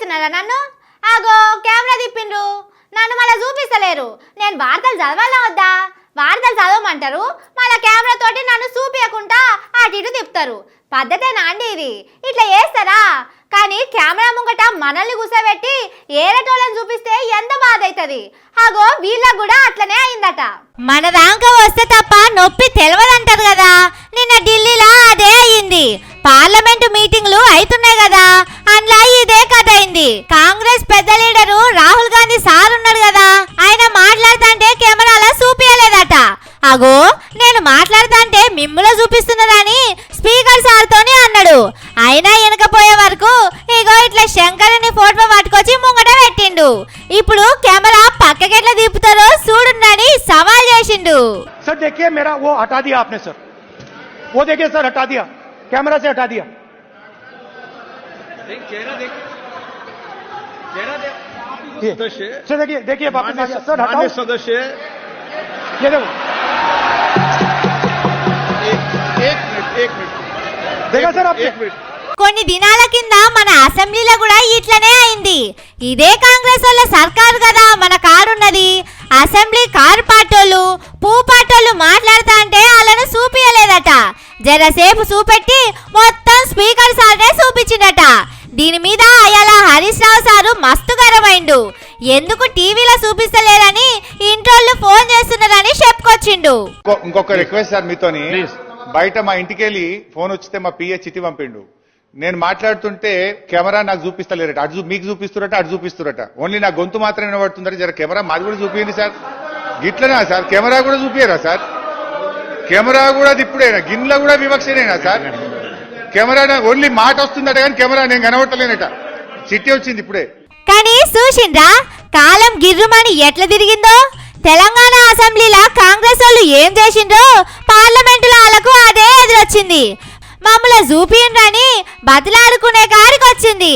చూపిస్తున్నారా నన్ను? ఆగో కెమెరా తిప్పిండ్రు, నన్ను మళ్ళీ చూపిస్తలేరు. నేను వార్తలు చదవాలా వద్దా? వార్తలు చదవమంటారు, మళ్ళీ కెమెరా తోటి నన్ను చూపించకుండా అటు ఇటు తిప్పుతారు. పద్ధతేనా అండి ఇది? ఇట్లా చేస్తారా? కానీ కెమెరా ముంగట మనల్ని కూర్చోబెట్టి ఏరటోళ్ళని చూపిస్తే ఎంత బాధ అవుతుంది. అగో వీళ్ళకు కూడా అట్లనే అయిందట. మన దాకా వస్తే తప్ప నొప్పి తెలవదంటారు కదా. నిన్న ఢిల్లీలో అదే అయింది. పార్లమెంటు మీటింగ్లు అవుతున్నాయి కదా, అందులో ఇదే కథ అయింది. కాంగ్రెస్ పెద్ద లీడరు రాహుల్ గాంధీ సార్ ఉన్నాడు కదా, ఆయన మాట్లాడుతుంటే కెమెరాలో చూపించలేదట. అగో నేను మాట్లాడుతుంటే మిమ్మల్ని చూపిస్తున్నారని స్పీకర్ సార్తోనే అన్నాడు. అయినా వెనకపోయే వరకు ఇగో ఇట్లా శంకరుని ఫోటో పట్టుకొచ్చి ముంగట పెట్టిండు. ఇప్పుడు కెమెరా పక్కకెట్లా తిప్పుతారో చూడుండని సవాల్ చేసిండు. सर देखिए मेरा वो हटा दिया आपने सर, वो देखिए सर हटा दिया, कैमरा से हटा दिया। चेहरा सर देखिए देखिए वापस आ गया सर, हटाओ सदस्य। ये देखो, एक मिनट देखा सर आपने? एक मिनट। కొన్ని దినాల కింద మన అసెంబ్లీలో కూడా ఇట్లనే అయింది. ఇదే కాంగ్రెస్ వాళ్ళ సర్కారు కదా మన కారున్నది. అసెంబ్లీ కారు పాటోళ్ళు పూ పాటోళ్ళు మాట్లాడుతా అంటే వాళ్ళను చూపించలేదట. జరసేపు చూపెట్టి మొత్తం స్పీకర్ సార్నే చూపించిందట. దీని మీద అయ్యాల హరీష్ రావు సారు మస్తు గరమైండు. ఎందుకు టీవీలో చూపిస్తలేరని ఇంట్లోళ్ళు ఫోన్ చేస్తున్నారని చెప్పుకొచ్చిండు. ఇంకొక రిక్వెస్ట్ సార్ మీతోని, బయట మా ఇంటికి వెళ్ళి ఫోన్ వచ్చితే మా పిఏ చిట్టి పంపిండు. నేను మాట్లాడుతుంటే కెమెరా నాకు చూపిస్తలేరట, అటు మీకు చూపిస్తురట, అటు చూపిస్తురట. ఓన్లీ నా గొంతు మాత్రమే వినబడుతుందట. జర కెమెరా మాది కూడా చూపించండి సార్. గిట్లనా సార్? కెమెరా కూడా చూపియరా సార్? కెమెరా కూడా ఇప్పుడేనా? గిన్నెలో కూడా వివక్షనేనా సార్? కెమెరా ఓన్లీ మాట వస్తుందట కానీ కెమెరా నేను కనబడతలేనట. చిట్టి వచ్చింది ఇప్పుడే. కానీ చూసిండ్రా కాలం గిర్రుమని ఎట్లా తిరిగిందో. తెలంగాణ అసెంబ్లీలో కాంగ్రెస్ వాళ్ళు ఏం చేసిండ్రో పార్లమెంటులో వాళ్ళకు అదే ఎదురొచ్చింది. మమ్మల్ని చూపిండ్రని బతిలాడుకునే కాడికి వచ్చింది.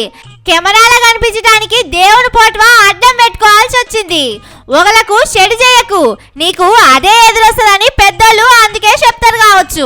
కెమెరాలో కనిపించడానికి దేవుని పోటువా అడ్డం పెట్టుకోవాల్సి వచ్చింది. ఒకలకు షెడ్ చేయకు, నీకు అదే ఎదురొస్తుందని పెద్దోళ్ళు అందుకే చెప్తారు కావచ్చు.